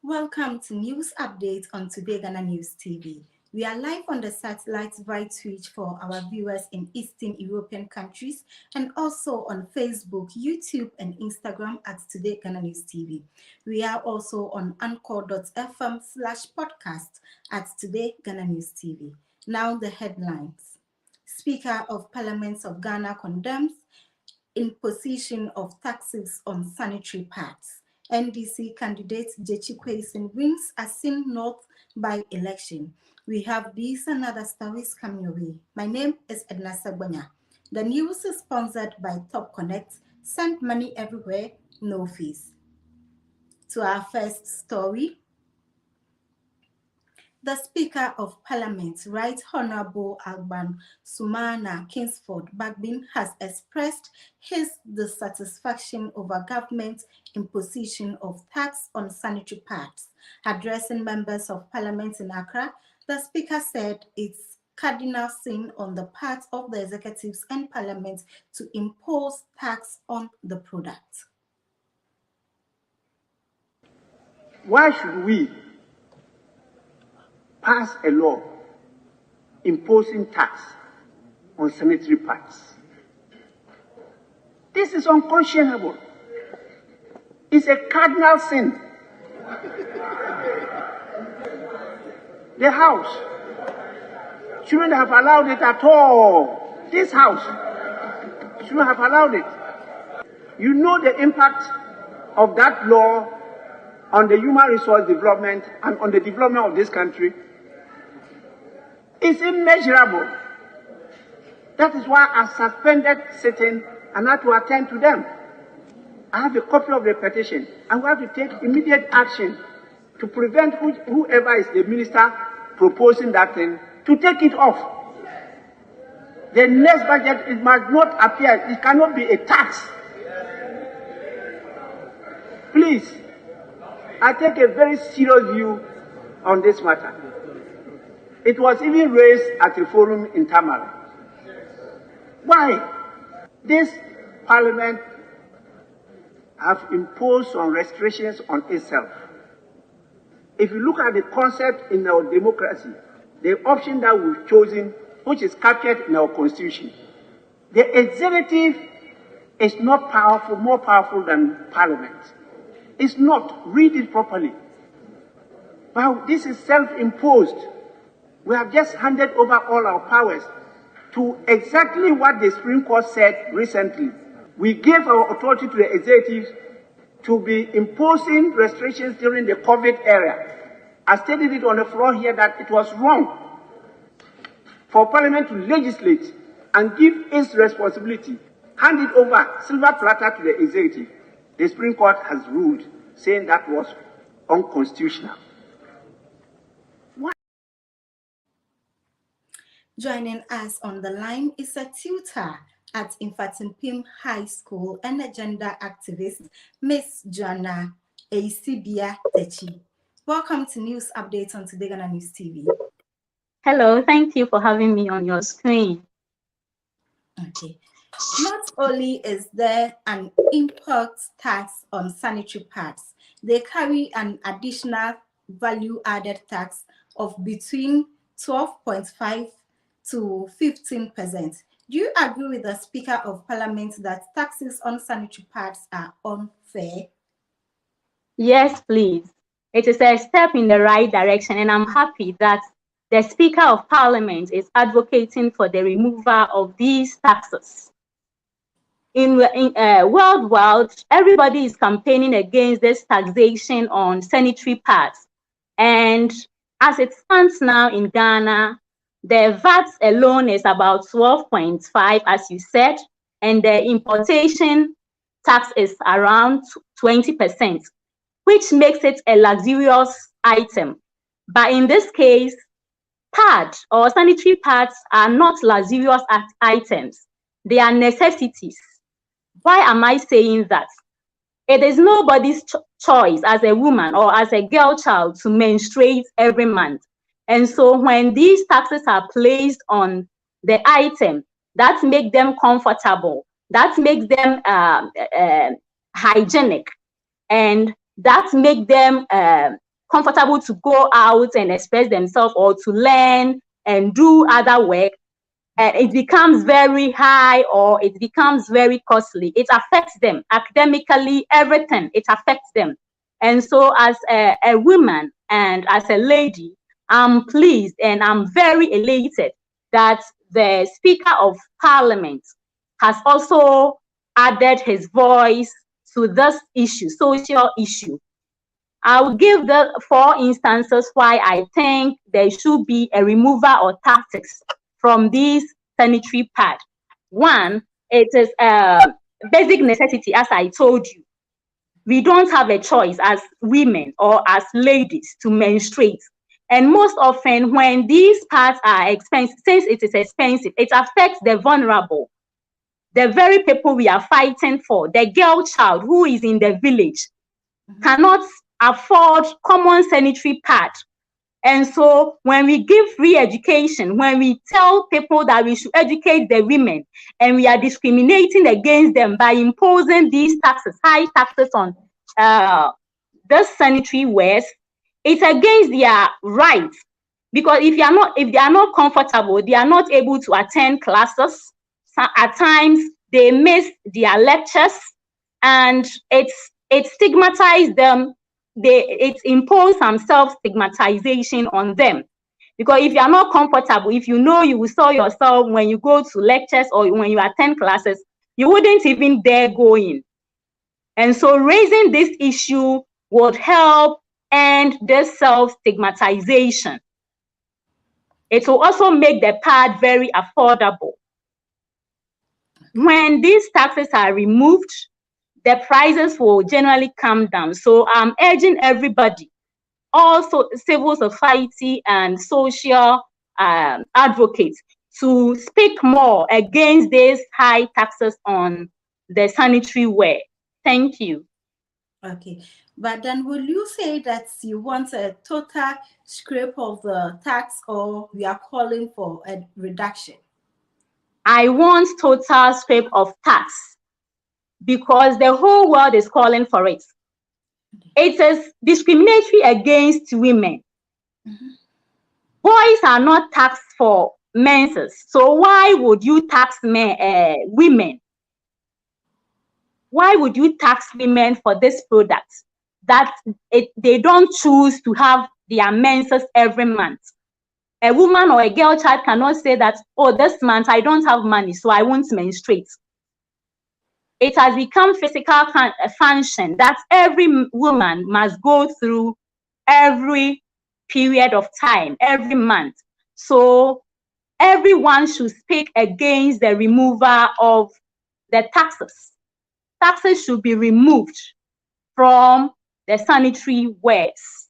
Welcome to News Update on Today Ghana News TV. We are live on the satellite via Twitch for our viewers in Eastern European countries and also on Facebook, YouTube, and Instagram at Today Ghana News TV. We are also on anchor.fm/podcast at Today Ghana News TV. Now the headlines. Speaker of Parliament of Ghana condemns imposition of taxes on sanitary pads. NDC candidate Jechi Kwesen wins Asin North by election. We have these and other stories coming your way. My name is Edna Sagbanya. The news is sponsored by Top Connect. Send money everywhere, no fees. To our first story. The Speaker of Parliament, Right Honorable Alban Sumana Kingsford Bagbin, has expressed his dissatisfaction over government imposition of tax on sanitary pads. Addressing members of Parliament in Accra, the Speaker said it's cardinal sin on the part of the executives and Parliament to impose tax on the product. Why should we pass a law imposing tax on sanitary pads? This is unconscionable. It's a cardinal sin. The House shouldn't have allowed it at all. This House shouldn't have allowed it. You know the impact of that law on the human resource development and on the development of this country. It's immeasurable. That is why I suspended sitting and had to attend to them. I have a copy of the petition, and we have to take immediate action to prevent whoever is the minister proposing that thing to take it off. The next budget, it must not appear, it cannot be a tax. Please, I take a very serious view on this matter. It was even raised at a forum in Tamale. Why? This parliament have imposed some restrictions on itself. If you look at the concept in our democracy, the option that we've chosen, which is captured in our constitution, the executive is not powerful, more powerful than parliament. It's not. Read it properly. Well, this is self-imposed. We have just handed over all our powers to exactly what the Supreme Court said recently. We gave our authority to the executive to be imposing restrictions during the COVID era. I stated it on the floor here that it was wrong for Parliament to legislate and give its responsibility, hand it over silver platter to the executive. The Supreme Court has ruled, saying that was unconstitutional. Joining us on the line is a tutor at Infantimpim High School and a gender activist, Miss Joanna Eisibia Techi. Welcome to News Updates on Today Ghana News TV. Hello, thank you for having me on your screen. Okay. Not only is there an import tax on sanitary pads, they carry an additional value-added tax of between 12.5 to 15%. Do you agree with the Speaker of Parliament that taxes on sanitary pads are unfair? Yes, please. It is a step in the right direction, and I'm happy that the Speaker of Parliament is advocating for the removal of these taxes. Worldwide, everybody is campaigning against this taxation on sanitary pads. And as it stands now in Ghana, the VAT alone is about 12.5, as you said, and the importation tax is around 20%, which makes it a luxurious item. But in this case, pad or sanitary pads are not luxurious items. They are necessities. Why am I saying that? It is nobody's choice as a woman or as a girl child to menstruate every month. And so when these taxes are placed on the item, that makes them comfortable, that makes them hygienic, and that makes them comfortable to go out and express themselves or to learn and do other work, it becomes very high or it becomes very costly. It affects them academically, everything, it affects them. And so as a woman and as a lady, I'm pleased and I'm very elated that the Speaker of Parliament has also added his voice to this issue, social issue. I'll give the 4 instances why I think there should be a removal of taxes from these sanitary pads. One, it is a basic necessity, as I told you. We don't have a choice as women or as ladies to menstruate. And most often when these pads are expensive, since it is expensive, it affects the vulnerable, the very people we are fighting for. The girl child who is in the village cannot afford common sanitary pad. And so when we give free education, when we tell people that we should educate the women, and we are discriminating against them by imposing these taxes, high taxes on the sanitary wares, it's against their rights. Because if they are not comfortable, they are not able to attend classes. So at times they miss their lectures, and it stigmatizes them. It imposes some self-stigmatization on them. Because if you are not comfortable, if you know you will saw yourself when you go to lectures or when you attend classes, you wouldn't even dare go in. And so raising this issue would help end this self-stigmatization. It will also make the pad very affordable. When these taxes are removed, the prices will generally come down. So I'm urging everybody, also civil society and social advocates, to speak more against these high taxes on the sanitary ware. Thank you. Okay, but then will you say that you want a total scrape of the tax, or we are calling for a reduction? I want total scrape of tax because the whole world is calling for it. It is discriminatory against women. Boys are not taxed for menses, so why would you tax women? Why would you tax women for this product that they don't choose to have their menses every month? A woman or a girl child cannot say that, oh, this month I don't have money, so I won't menstruate. It has become physical function that every woman must go through every period of time, every month. So everyone should speak against the removal of the taxes. Taxes should be removed from the sanitary wares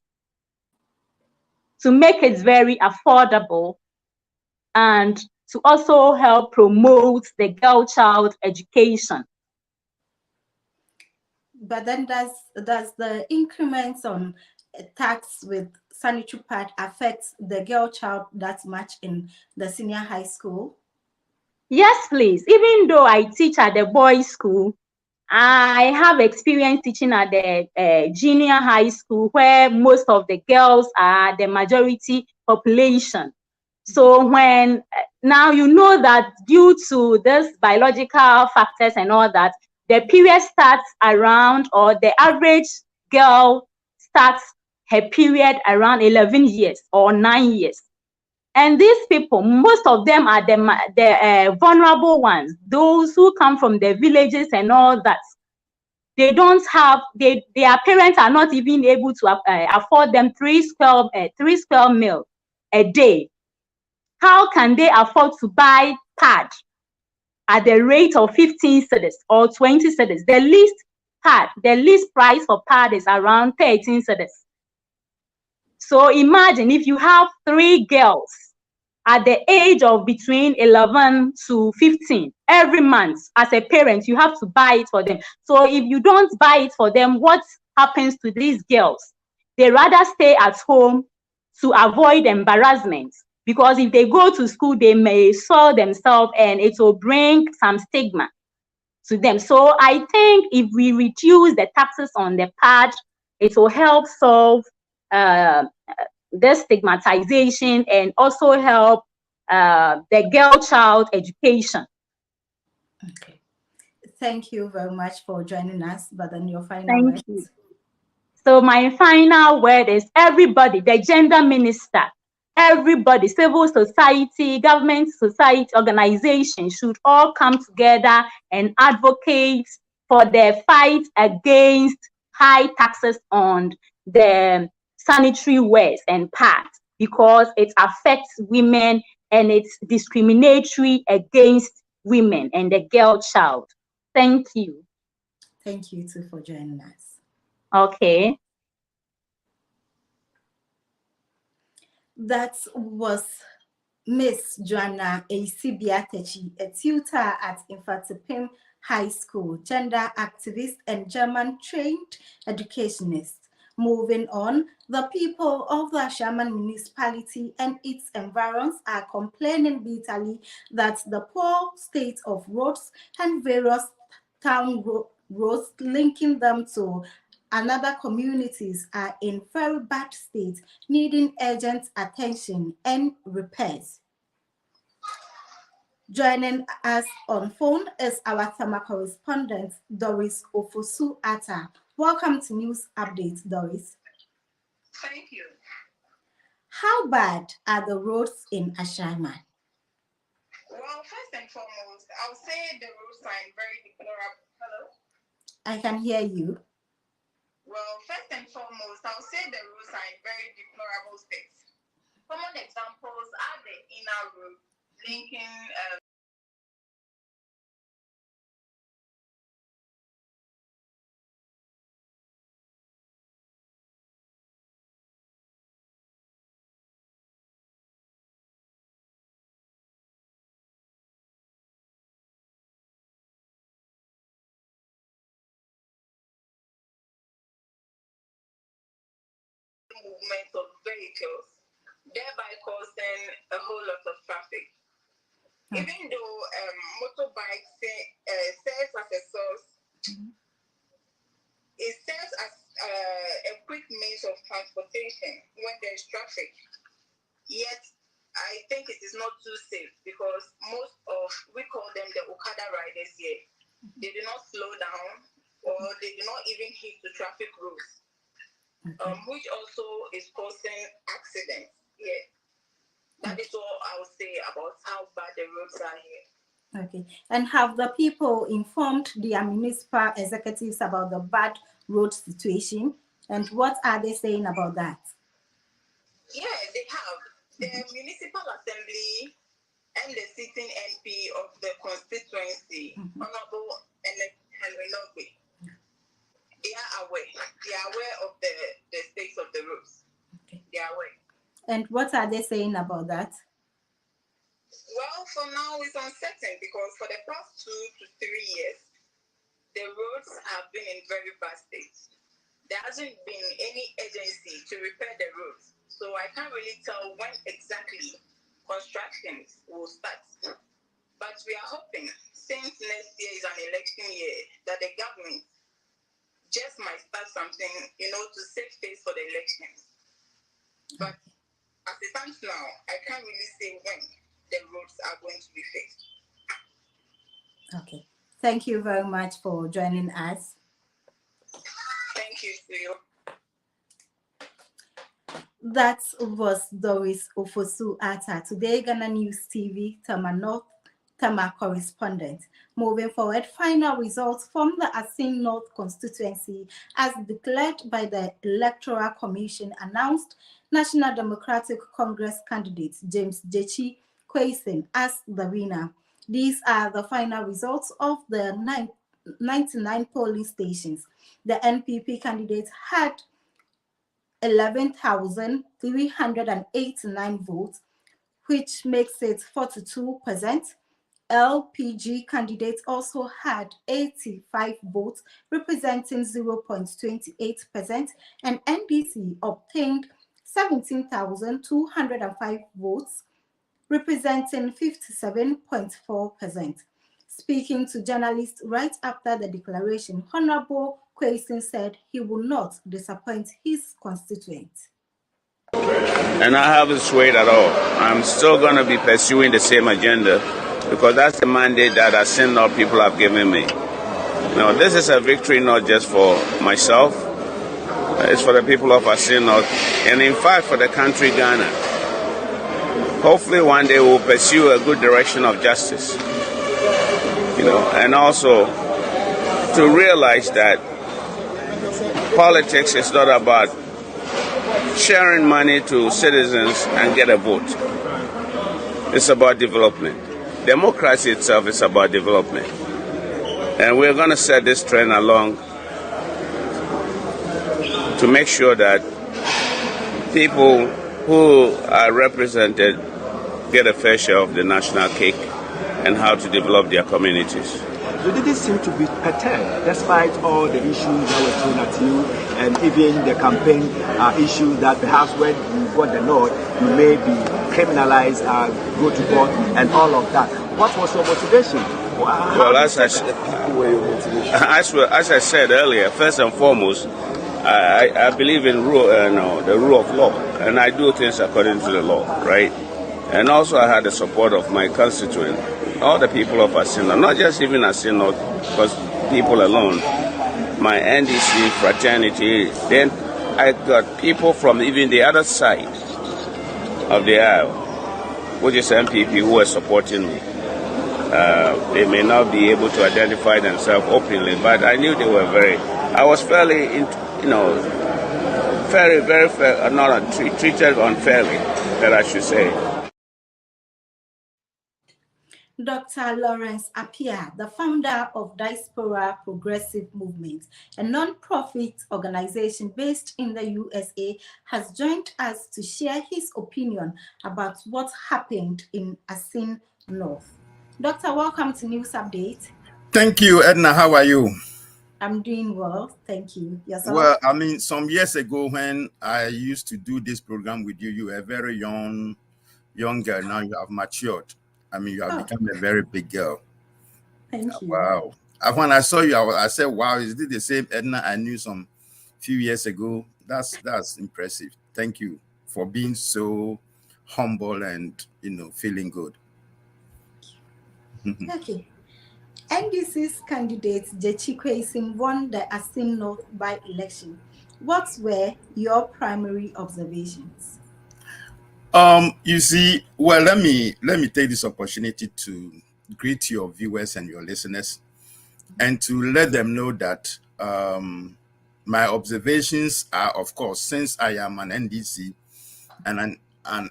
to make it very affordable and to also help promote the girl child education. But then does the increments on tax with sanitary pad affect the girl child that much in the senior high school? Yes, please. Even though I teach at the boys' school, I have experience teaching at the junior high school where most of the girls are the majority population. So when now you know that due to this biological factors and all that, the period starts around, or the average girl starts her period around 11 years or 9 years. And these people, most of them are the vulnerable ones, those who come from the villages and all that. They don't have, their parents are not even able to afford them 3 square meal a day. How can they afford to buy pad at the rate of 15 cedis or 20 cedis? The least price for pad is around 13 cedis. So imagine if you have 3 girls at the age of between 11 to 15, every month as a parent, you have to buy it for them. So if you don't buy it for them, what happens to these girls? They rather stay at home to avoid embarrassment, because if they go to school, they may soil themselves and it will bring some stigma to them. So I think if we reduce the taxes on the pad, it will help solve the stigmatization and also help the girl child education. Okay. Thank you very much for joining us. But then your final Thank words. you. So my final word is everybody, the gender minister, everybody, civil society, government society, organization should all come together and advocate for the fight against high taxes on the sanitary wares and pads, because it affects women and it's discriminatory against women and the girl child. Thank you. Thank you too for joining us. Okay. That was Miss Joanna Esibiatechi, a tutor at Infatipim High School, gender activist and German-trained educationist. Moving on, the people of the Ashaman municipality and its environs are complaining bitterly that the poor state of roads and various town roads linking them to another communities are in very bad state, needing urgent attention and repairs. Joining us on phone is our Thama correspondent, Doris Ofosu Atta. Welcome to News Update, Doris. Thank you. How bad are the roads in Ashaiman? Well, first and foremost, I would say the roads are in very deplorable. Hello? I can hear you. Well, first and foremost, I would say the roads are in very deplorable state. Common examples are the inner road linking movement of vehicles, thereby causing a whole lot of traffic. Even though motorbikes serves as a source, it serves as a quick means of transportation when there's traffic. Yet, I think it is not too safe because most of, we call them the Okada riders here, they do not slow down or they do not even hit the traffic rules, which also is causing accidents here. That is all I would say about how bad the roads are here. Okay. And have the people informed their municipal executives about the bad road situation? And what are they saying about that? Yeah, they have. The municipal assembly and the sitting MP of the constituency, Honorable Henry Nogbe, they are aware. They are aware of the state of the roads. Okay. They are aware. And what are they saying about that? Well, for now it's uncertain because for the past 2 to 3 years, the roads have been in very bad state. There hasn't been any agency to repair the roads. So I can't really tell when exactly constructions will start. But we are hoping, since next year is an election year, that the government just might start something, to save face for the elections. But as it stands now, I can't really say when the roads are going to be fixed. Okay. Thank you very much for joining us. Thank you, Theo. That was Doris Ofosu Atta, Today Ghana News TV, Tama correspondent. Moving forward, final results from the Asin North constituency as declared by the Electoral Commission announced National Democratic Congress candidate James Jechi Kwesen as the winner. These are the final results of the 99 polling stations. The NPP candidate had 11,389 votes, which makes it 42%. LPG candidate also had 85 votes, representing 0.28%, and NDC obtained 17,205 votes, representing 57.4%. Speaking to journalists right after the declaration, Honorable Kwesen said he will not disappoint his constituents. And I haven't swayed at all. I'm still going to be pursuing the same agenda because that's the mandate that Assin people have given me. Now, this is a victory not just for myself, it's for the people of Assin North, and in fact for the country Ghana. Hopefully one day we'll pursue a good direction of justice, and also to realize that politics is not about sharing money to citizens and get a vote. It's about development. Democracy itself is about development. And we're going to set this trend along to make sure that people who are represented get a fair share of the national cake and how to develop their communities. You didn't seem to be perturbed despite all the issues that were thrown at you and even the campaign issue that perhaps when you got the nod, you may be criminalized, go to court and all of that. What was your motivation? Well, as I said earlier, first and foremost, I believe in the rule of law, and I do things according to the law, right? And also I had the support of my constituent, all the people of Assin, not just even Assin, because people alone, my NDC fraternity, then I got people from even the other side of the aisle, which is MPP, who are supporting me. They may not be able to identify themselves openly, but I knew they were I was fairly, very fair, not treated unfairly, that I should say. Dr. Lawrence Appiah, the founder of Diaspora Progressive Movement, a non-profit organization based in the USA, has joined us to share his opinion about what happened in Assin North. Doctor, welcome to News Update. Thank you, Edna. How are you? I'm doing well, thank you. Yourself? Well, I mean, some years ago when I used to do this program with you, you were a very young girl. Now you have matured. I mean, you have become a very big girl. Thank you. Wow. When I saw you, I said, wow, is this the same Edna I knew some few years ago? That's impressive. Thank you for being so humble and, feeling good. Okay. NDC's candidate Jechi Kwesim won the Assin North by-election. What were your primary observations? You see, well, let me take this opportunity to greet your viewers and your listeners and to let them know that my observations are, of course, since I am an NDC and an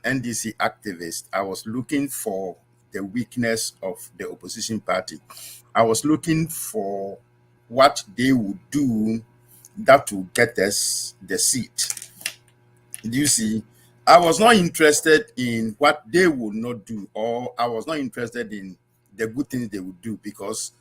NDC activist, I was looking for the weakness of the opposition party. I was looking for what they would do that will get us the seat. Do you see? I was not interested in what they would not do, or I was not interested in the good things they would do, because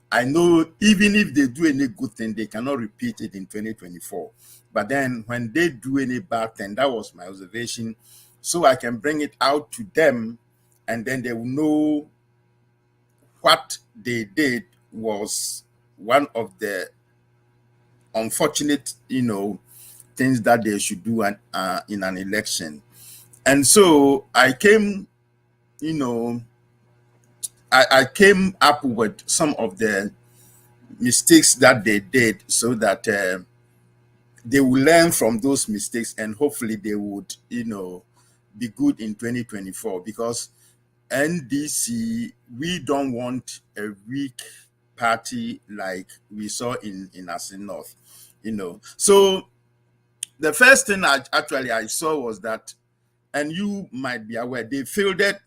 I know even if they do any good thing, they cannot repeat it in 2024. But then when they do any bad thing, that was my observation, so I can bring it out to them, and then they will know what they did was one of the unfortunate, things that they should do in an election. And so I came, I came up with some of the mistakes that they did, so that they will learn from those mistakes, and hopefully they would, be good in 2024. Because NDC, we don't want a weak party like we saw in Assin North, So the first thing I saw was that, and you might be aware, they fielded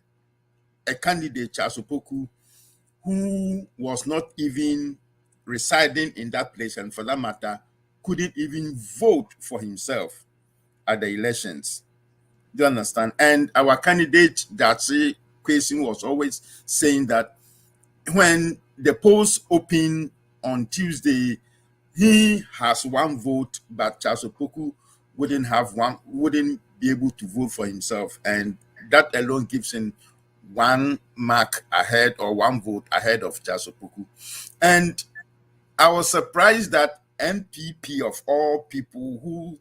a candidate, Charles Opoku, who was not even residing in that place, and for that matter, couldn't even vote for himself at the elections. Do you understand? And our candidate, Jechi Kwesim, was always saying that when the polls open on Tuesday, he has one vote, but Charles Opoku wouldn't be able to vote for himself, and that alone gives him 1 mark ahead, or 1 vote ahead of Charles Opoku. And I was surprised that MPP of all people, who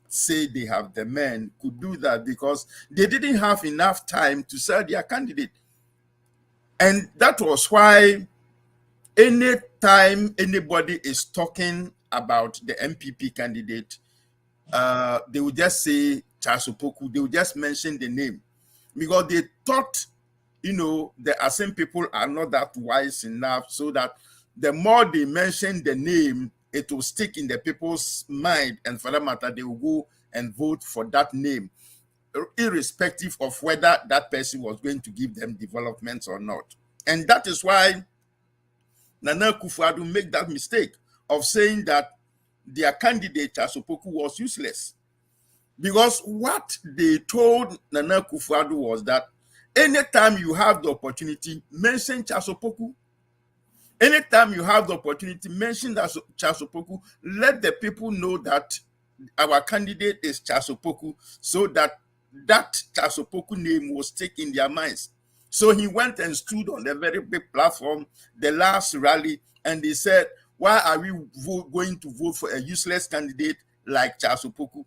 say they have the men could do that because they didn't have enough time to sell their candidate. And that was why anytime anybody is talking about the MPP candidate, they would just say Charles Opoku. They would just mention the name because they thought, the Asin people are not that wise enough, so that the more they mention the name, it will stick in the people's mind, and for that matter, they will go and vote for that name, irrespective of whether that person was going to give them developments or not. And that is why Nana Akufo-Addo made that mistake of saying that their candidate, Charles Opoku, was useless. Because what they told Nana Akufo-Addo was that anytime you have the opportunity, mention Charles Opoku. Anytime you have the opportunity, mention that Charles Opoku. Let the people know that our candidate is Charles Opoku, so that Charles Opoku name will stick in their minds. So he went and stood on a very big platform, the last rally, and he said, why are we going to vote for a useless candidate like Charles Opoku?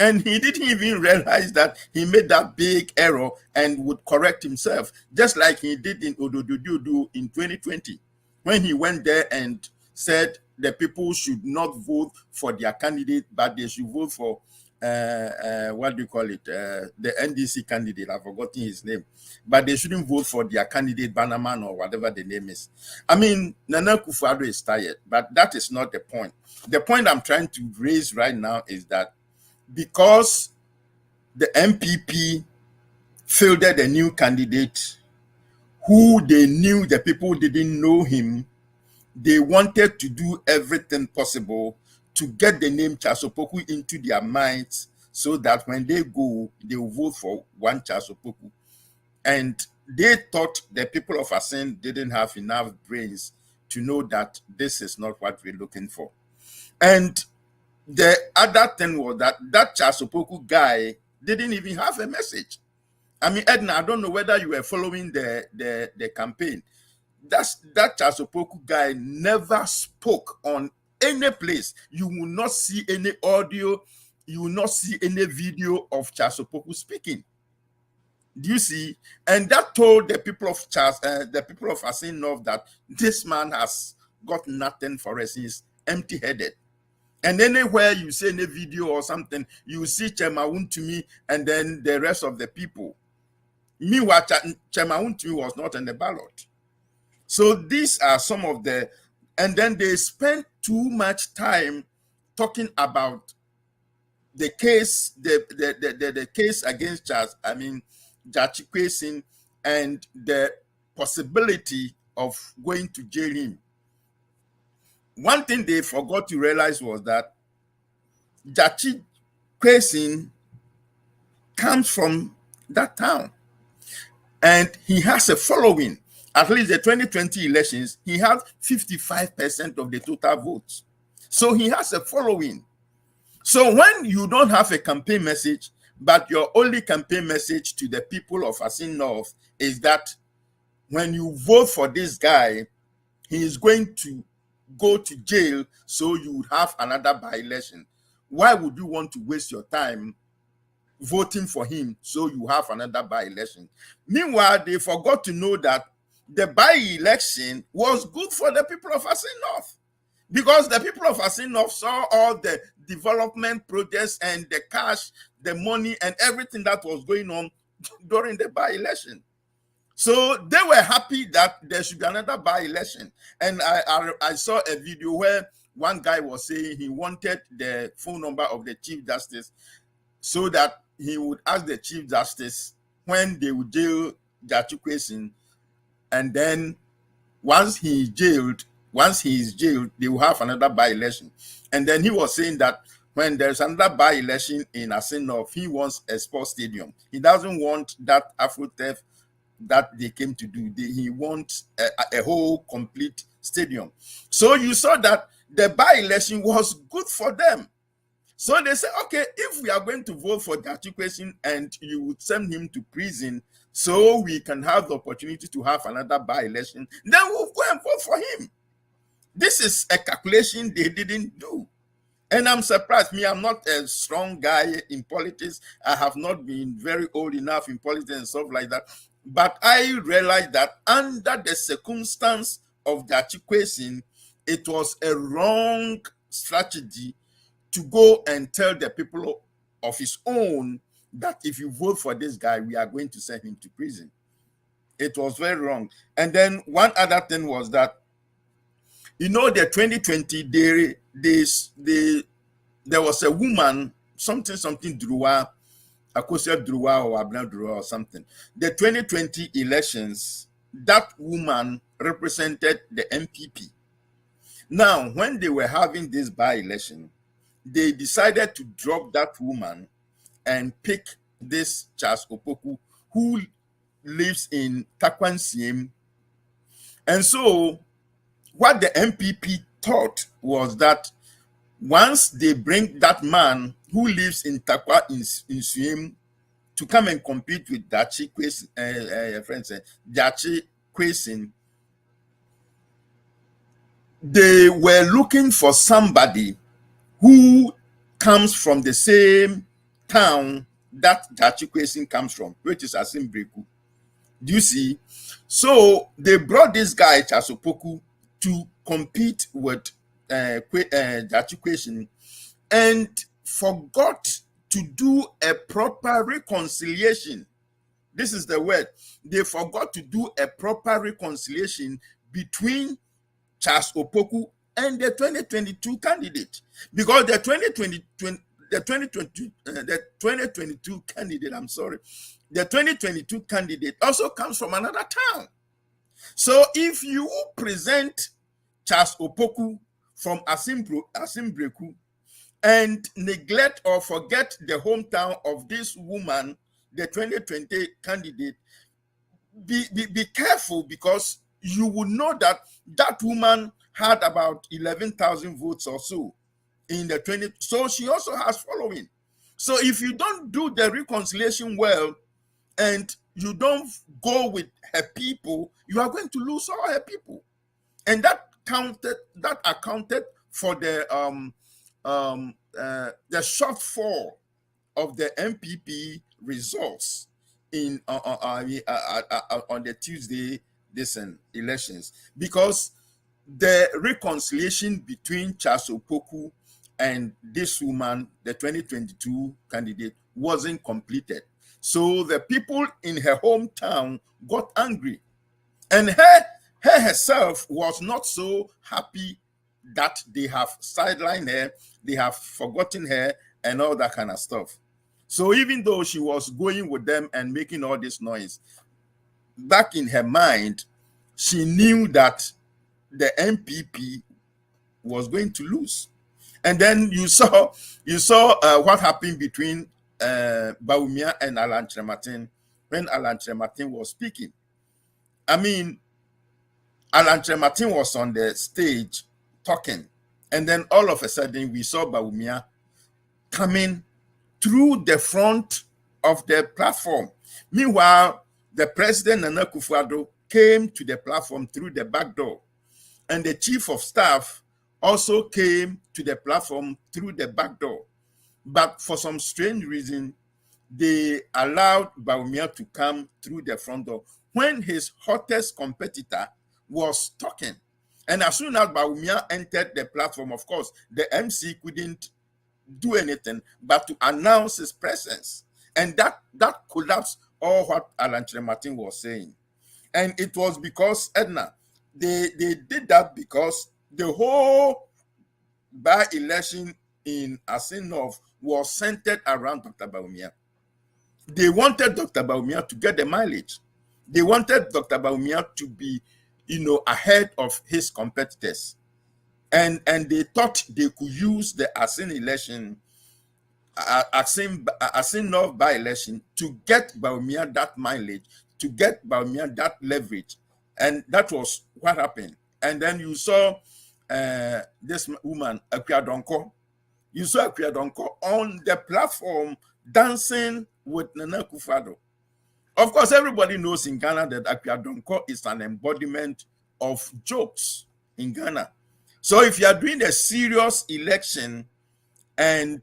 And he didn't even realize that he made that big error and would correct himself, just like he did in Ododododo in 2020, when he went there and said the people should not vote for their candidate, but they should vote for, what do you call it, the NDC candidate. I've forgotten his name. But they shouldn't vote for their candidate, Bannerman or whatever the name is. I mean, Nana Akufo-Addo is tired, but that is not the point. The point I'm trying to raise right now is that because the MPP fielded a new candidate who they knew the people didn't know him, they wanted to do everything possible to get the name Charles Opoku into their minds so that when they go, they will vote for one Charles Opoku. And they thought the people of Asin didn't have enough brains to know that this is not what we're looking for. And the other thing was that Charles Opoku guy didn't even have a message. I mean, Edna, I don't know whether you were following the campaign. That Charles Opoku guy never spoke on any place. You will not see any audio. You will not see any video of Charles Opoku speaking. Do you see? And that told the people of Asin North that this man has got nothing for us. He's empty-headed. And anywhere you see any video or something, you see Chema Wuntumi and then the rest of the people. Meanwhile, Chema Wuntumi was not on the ballot. So these are some of the, and then they spent too much time talking about the case, the case against Jachi Kwesin, and the possibility of going to jail him. One thing they forgot to realize was that Jachi Kwesin comes from that town and he has a following. At least the 2020 elections, he had 55% of the total votes. So he has a following. So when you don't have a campaign message, but your only campaign message to the people of Asin North is that when you vote for this guy, he is going to go to jail, so you would have another by-election. Why would you want to waste your time voting for him so you have another by-election? Meanwhile, they forgot to know that the by-election was good for the people of Asin North, because the people of Asin North saw all the development projects and the cash, the money, and everything that was going on during the by-election. So they were happy that there should be another by-election. And I saw a video where one guy was saying he wanted the phone number of the Chief Justice so that he would ask the Chief Justice when they would jail Jachi Kwesin, and then once he is jailed, they will have another by-election. And then he was saying that when there's another by-election in Asin North, he wants a sports stadium. He doesn't want that AfroTurf that they came to do. He wants a whole complete stadium. So you saw that the by-election was good for them. So they said, okay, if we are going to vote for Jachi Kwesin and you would send him to prison so we can have the opportunity to have another by-election, then we'll go and vote for him. This is a calculation they didn't do. And I'm surprised. Me, I'm not a strong guy in politics. I have not been very old enough in politics and stuff like that. But I realized that under the circumstance of the equation, it was a wrong strategy to go and tell the people of his own that if you vote for this guy, we are going to send him to prison. It was very wrong. And then one other thing was that, you know, the 2020, there was a woman, something Drua, Akosia Drua or Abna Drua or something. The 2020 elections, that woman represented the MPP. Now, when they were having this by-election, they decided to drop that woman and pick this Charles Opoku, who lives in Takwansiem. And so what the MPP thought was that once they bring that man who lives in Takwa in Siem to come and compete with Dachi Kwesin, they were looking for somebody who comes from the same town that Dachi Kwesin comes from, which is Asim Breku. Do you see? So they brought this guy, Chasopoku, to compete with Dachi Kwesin and forgot to do a proper reconciliation. This is the word. They forgot to do a proper reconciliation between Charles Opoku and the 2022 candidate, because the 2022 candidate, the 2022 candidate also comes from another town. So if you present Charles Opoku from Asim Breku and neglect or forget the hometown of this woman, the 2020 candidate, be careful, because you will know that that woman had about 11,000 votes or so in the 20. So she also has following. So if you don't do the reconciliation well and you don't go with her people, you are going to lose all her people. And that accounted for the shortfall of the MPP results in on the Tuesday elections, because the reconciliation between Charles Opoku and this woman, the 2022 candidate, wasn't completed. So the people in her hometown got angry, and her herself was not so happy that they have sidelined her, they have forgotten her, and all that kind of stuff. So even though she was going with them and making all this noise, back in her mind, she knew that the MPP was going to lose. And then you saw what happened between Baumia and Alan Trematin when Alan Trematin was speaking. I mean, Alan Trematin was on the stage talking, and then all of a sudden we saw Baumia coming through the front of the platform. Meanwhile, the president, Nana Akufo-Addo, came to the platform through the back door, and the chief of staff also came to the platform through the back door. But for some strange reason, they allowed Baumia to come through the front door when his hottest competitor was talking. And as soon as Baumia entered the platform, of course, the MC couldn't do anything but to announce his presence. And that collapsed all what Alan Trematin was saying. And it was because, Edna, they did that because the whole by-election in Asinov was centered around Dr. Baumia. They wanted Dr. Baumia to get the mileage. They wanted Dr. Baumia to be, ahead of his competitors. And they thought they could use the Asin election, Asinov by-election, to get Baumia that mileage, to get Baumia that leverage. And that was what happened. And then you saw this woman, Akwiadonko. You saw Akwiadonko on the platform dancing with Nana Akufo-Addo. Of course, everybody knows in Ghana that Akwiadonko is an embodiment of jokes in Ghana. So if you are doing a serious election and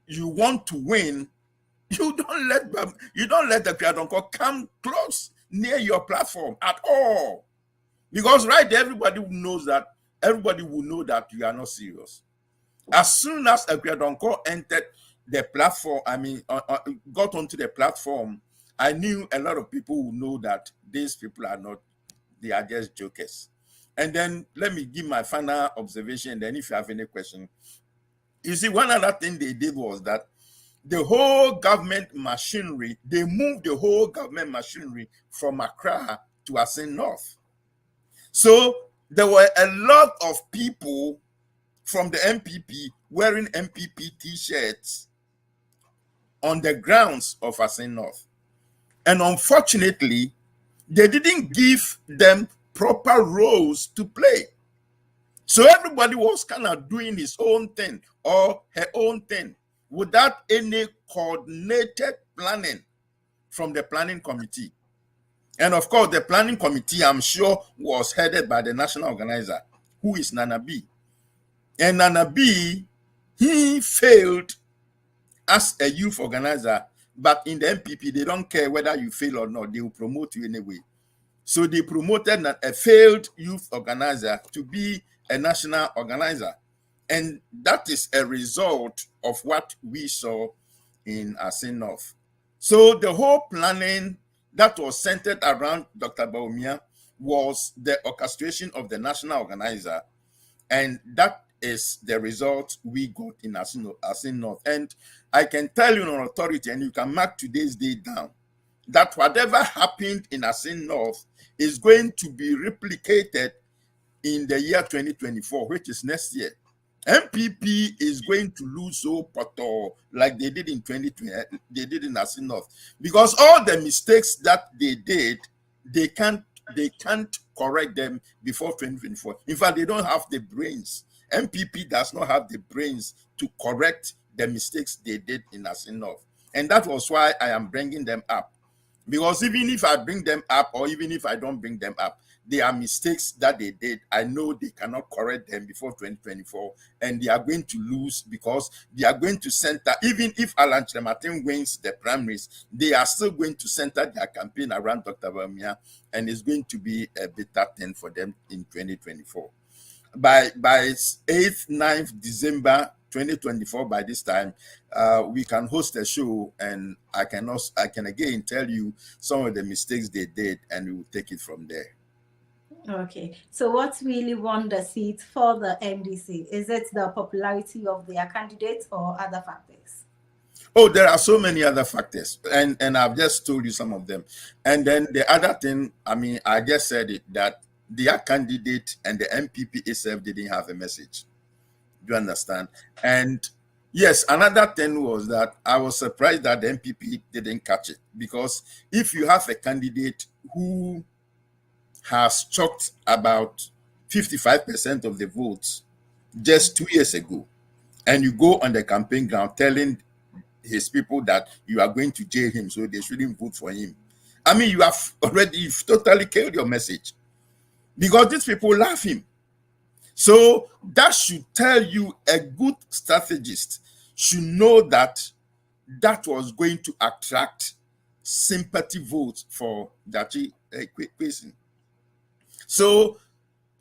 you want to win, you don't let the Kriadonkor come close near your platform at all. Because right there, everybody will know that you are not serious. As soon as a Kriadonkor entered the platform, got onto the platform, I knew a lot of people would know that these people they are just jokers. And then let me give my final observation. Then if you have any question, you see, one other thing they did was that the whole government machinery, they moved the whole government machinery from Accra to Asin North. So there were a lot of people from the MPP wearing MPP t-shirts on the grounds of Asin North. And unfortunately, they didn't give them proper roles to play. So everybody was kind of doing his own thing or her own thing without any coordinated planning from the planning committee. And of course, the planning committee, I'm sure, was headed by the national organizer, who is Nana B. And Nana B, he failed as a youth organizer, but in the MPP, they don't care whether you fail or not. They will promote you anyway. So they promoted a failed youth organizer to be a national organizer. And that is a result of what we saw in Asin North. So the whole planning that was centered around Dr. Baumia was the orchestration of the national organizer. And that is the result we got in Asin North. And I can tell you on authority, and you can mark today's date down, that whatever happened in Asin North is going to be replicated in the year 2024, which is next year. MPP is going to lose so poto like they did in 2020, they did in Asin North, because all the mistakes that they did, they can't correct them before 2024. In fact, they don't have the brains. MPP does not have the brains to correct the mistakes they did in Asin North, and that was why I am bringing them up. Because even if I bring them up, or even if I don't bring them up, they are mistakes that they did. I know they cannot correct them before 2024, and they are going to lose because they are going to center, even if Alan Chematin wins the primaries, they are still going to center their campaign around Dr. Bamia, and it's going to be a bitter thing for them in 2024. By 8th, 9th December 2024, by this time, we can host a show, and I can again tell you some of the mistakes they did, and we will take it from there. Okay, so what really won the seat for the NDC? Is it the popularity of their candidates or other factors? Oh, there are so many other factors, and I've just told you some of them. And then the other thing, I just said it, that their candidate and the MPP itself didn't have a message. Do you understand? And yes, another thing was that I was surprised that the MPP didn't catch it, because if you have a candidate who has chalked about 55% of the votes just 2 years ago, and you go on the campaign ground telling his people that you are going to jail him, so they shouldn't vote for him. You've totally killed your message, because these people love him. So that should tell you a good strategist should know that that was going to attract sympathy votes for Dachi Kwesi. So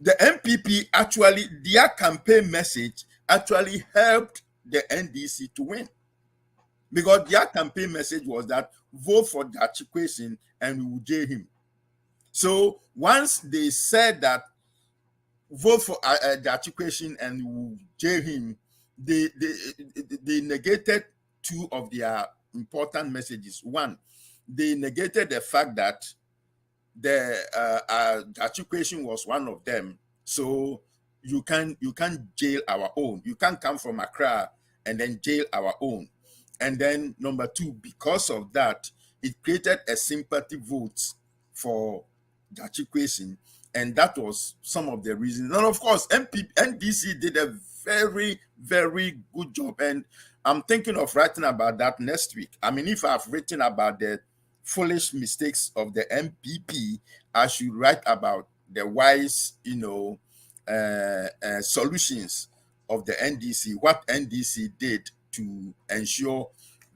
the MPP actually, their campaign message actually helped the NDC to win, because their campaign message was that vote for Dachi Kwesi and we will jail him. So once they said that vote for Dachi Kwesi and we will jail him, they negated two of their important messages. One, they negated the fact that the Dachi Kwesi was one of them. So you can't jail our own. You can't come from Accra and then jail our own. And then number two, because of that, it created a sympathy vote for Dachi Kwesi, and that was some of the reasons. And of course, NDC did a very, very good job, and I'm thinking of writing about that next week. If I've written about the foolish mistakes of the MPP, I should write about the wise, solutions of the NDC, what NDC did to ensure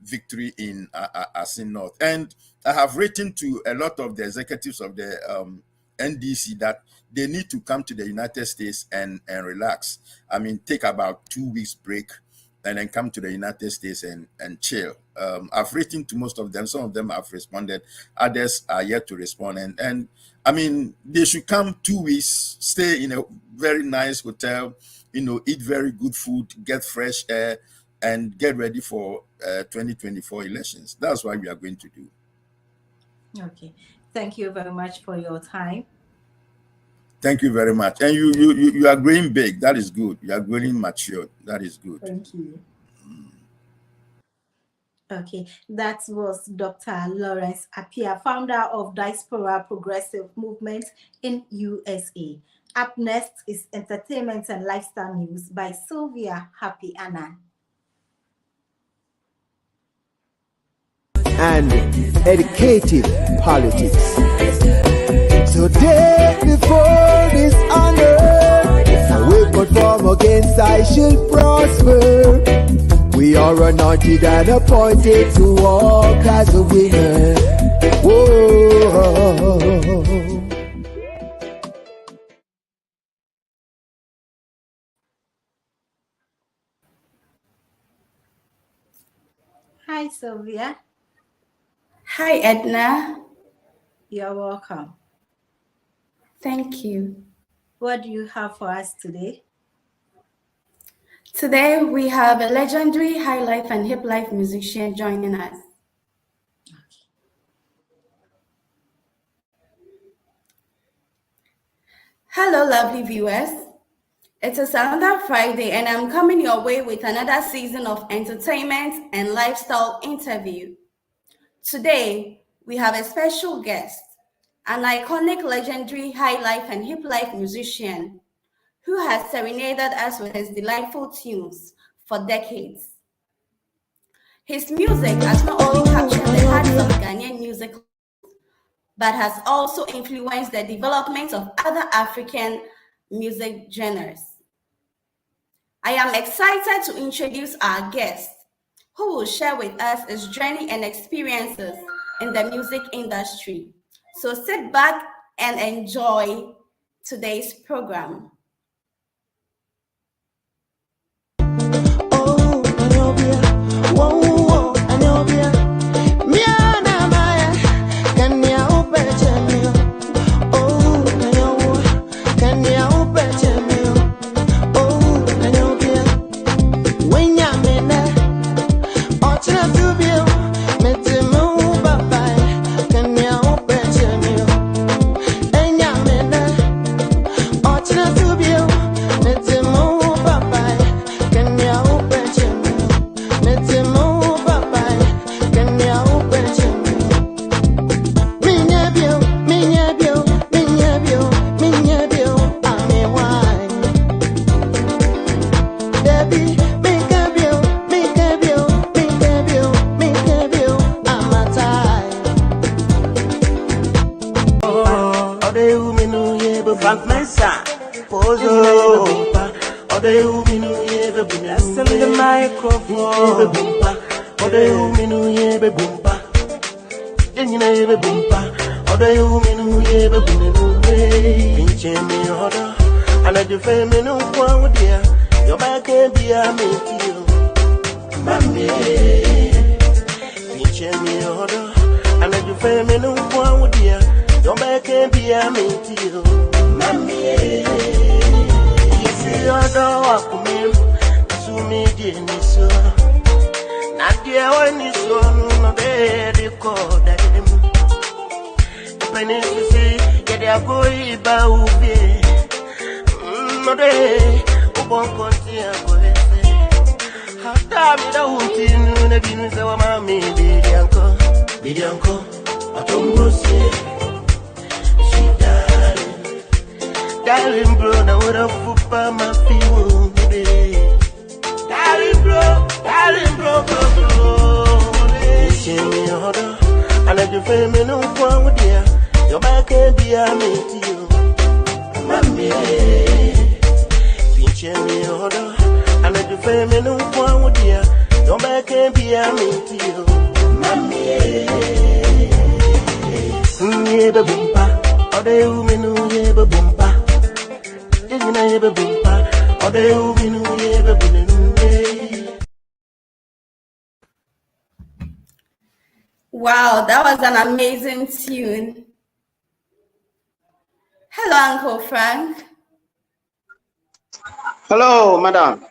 victory in Asin North. And I have written to a lot of the executives of the NDC that they need to come to the United States and relax. I mean, take about 2 weeks break and then come to the United States and chill. I've written to most of them. Some of them have responded. Others are yet to respond. And I mean, they should come 2 weeks, stay in a very nice hotel, eat very good food, get fresh air, and get ready for 2024 elections. That's what we are going to do. Okay. Thank you very much for your time. Thank you very much. And you are growing big. That is good. You are growing mature. That is good. Thank you. Okay, that was Dr. Lawrence Appiah, founder of Diaspora Progressive Movement in USA. Up next is Entertainment and Lifestyle News by Sylvia Happy Annan. And educative politics. Today before this honor, I will perform against I shall prosper. We are anointed and appointed to walk as a winner. Whoa. Hi, Sylvia. Hi, Edna. You're welcome. Thank you. What do you have for us today? Today, we have a legendary high life and hip life musician joining us. Hello, lovely viewers. It is another Friday, and I'm coming your way with another season of entertainment and lifestyle interview. Today, we have a special guest, an iconic legendary high life and hip life musician who has serenaded us with his delightful tunes for decades. His music has not only captured the hearts of Ghanaian music, but has also influenced the development of other African music genres. I am excited to introduce our guest, who will share with us his journey and experiences in the music industry. So sit back and enjoy today's program. Darling bro, now what a football my feel, baby. Darling bro, me order, and I defend me no one with you. Your back can't be a mate to you. Mammy, pinch me order, pay no one dear. Don't make him be a meteor. Mammy, yeah, bumpa. Or they women who have a bumpa. Didn't I have a bumpa? Or they women who have a bumpa. Wow, that was an amazing tune. Hello, Uncle Frank. Hello, madam.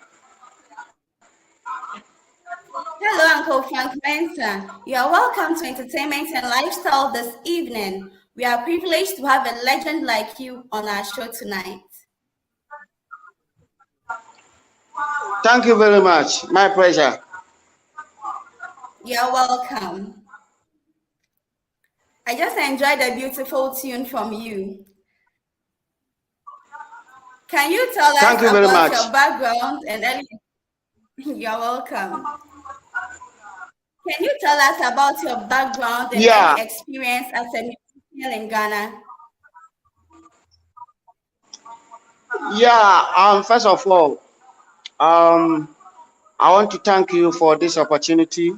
Hello, Uncle Frank Mensa. You are welcome to Entertainment and Lifestyle this evening. We are privileged to have a legend like you on our show tonight. Thank you very much. My pleasure. You're welcome. I just enjoyed a beautiful tune from you. Can you tell us about your background and early... You're welcome. Can you tell us about your background and early experience as a musician in Ghana? Yeah, first of all, I want to thank you for this opportunity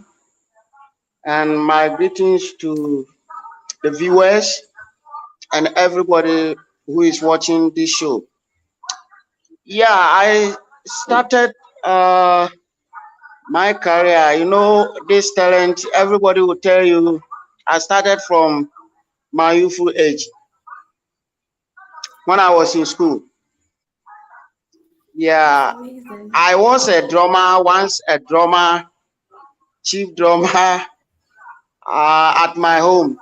and my greetings to the viewers and everybody who is watching this show. Yeah, I started my career, you know, this talent, everybody will tell you, I started from my youthful age when I was in school. Yeah, I was a drummer, once a drummer, chief drummer at my home.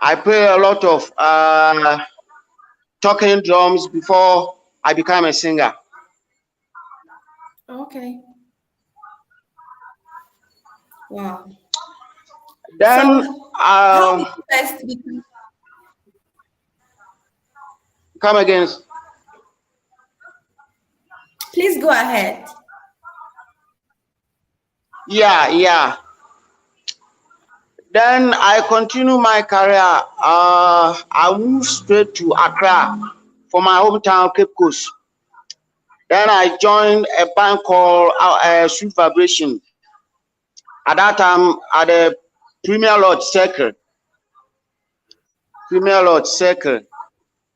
I play a lot of talking drums before I became a singer. Okay. Wow. Then, how did you first become... Come again. Please go ahead. Yeah. Then I continue my career. I moved straight to Accra from my hometown, Cape Coast. Then I joined a band called Sweet Vibration. At that time, at the Premier Lord Circle.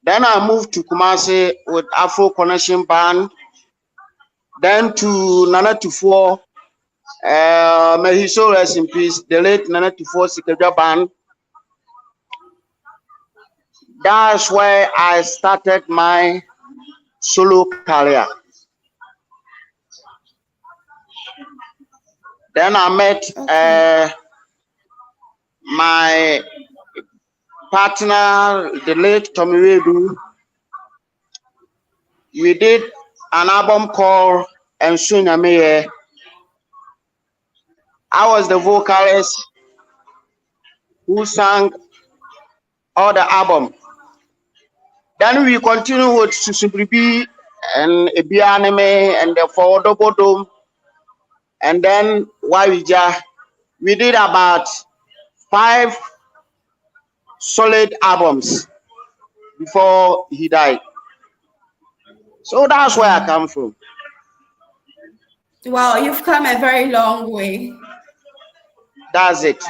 Then I moved to Kumasi with Afro Connection Band. Then to Nana Tufo, may his soul rest in peace, the late Nana Tufo Sikadra Band. That's where I started my solo career. Then I met my partner, the late Tommy Wedu. We did an album called Ensunyameye. I was the vocalist who sang all the album. Then we continue with Susubribi and Ebianime and the Four Double Dome. And then Wawija. We did about 5 solid albums before he died. So that's where I come from. Wow, you've come a very long way. That's it.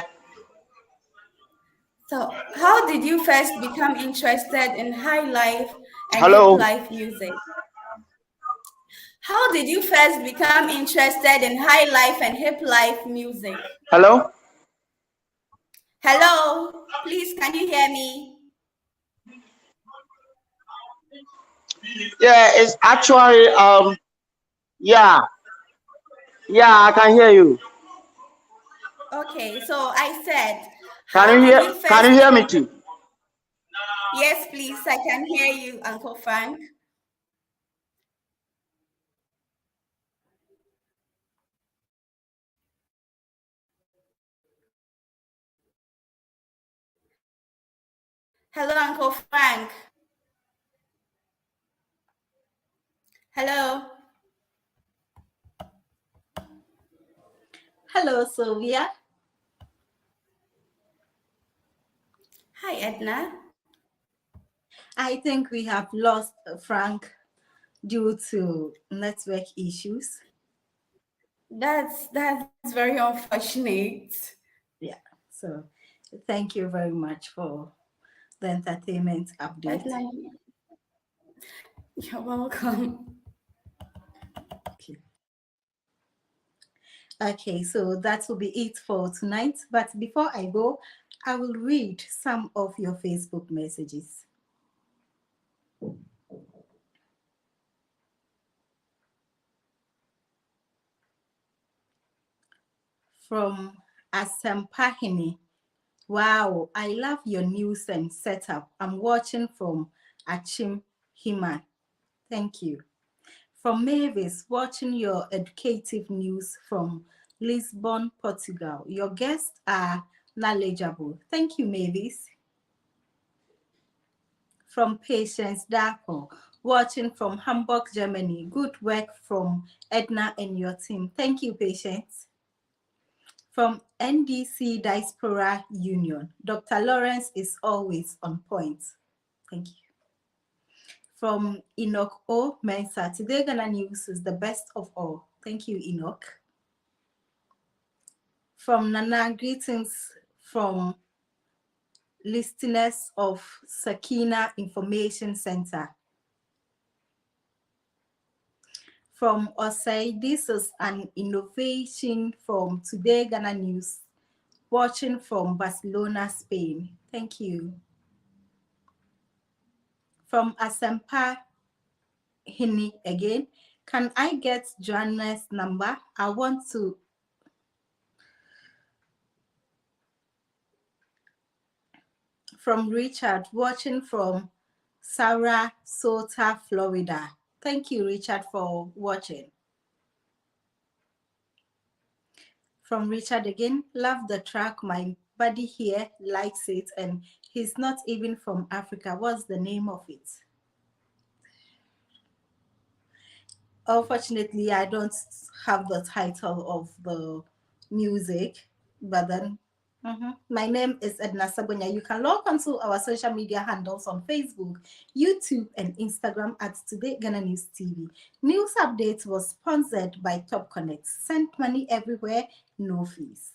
So, how did you first become interested in high life and hip life music? How did you first become interested in high life and hip life music? Hello? Hello, please, can you hear me? Yeah, it's actually yeah, I can hear you. Okay, so I said, Can you hear me too? Yes, please, I can hear you, Uncle Frank. Hello, Uncle Frank. Hello. Hello, Sylvia. Hi, Edna. I think we have lost Frank. due to network issues. That's very unfortunate. Yeah. So thank you very much for the entertainment update. You're welcome. Okay. Okay, so that will be it for tonight. But before I go, I will read some of your Facebook messages. From Asempahini. Wow, I love your news and setup. I'm watching from Achim Himan. Thank you. From Mavis, watching your educative news from Lisbon, Portugal. Your guests are knowledgeable. Thank you, Mavis. From Patience Darko, watching from Hamburg, Germany. Good work from Edna and your team. Thank you, Patience. From NDC Diaspora Union, Dr. Lawrence is always on point. Thank you. From Enoch O. Mensa, Today Ghana News is the best of all. Thank you, Enoch. From Nana, greetings from listeners of Sakina Information Center. From Osei, this is an innovation from Today Ghana News, watching from Barcelona, Spain. Thank you. From Asempa Hini again, can I get Joanna's number? I want to. From Richard, watching from Sarasota, Florida. Thank you, Richard, for watching. From Richard again, love the track. My buddy here likes it, and he's not even from Africa. What's the name of it? Unfortunately, I don't have the title of the music, but then my name is Edna Sabonya. You can log onto our social media handles on Facebook, YouTube, and Instagram at Today Ghana News TV. News updates was sponsored by Top Connect. Send money everywhere, no fees.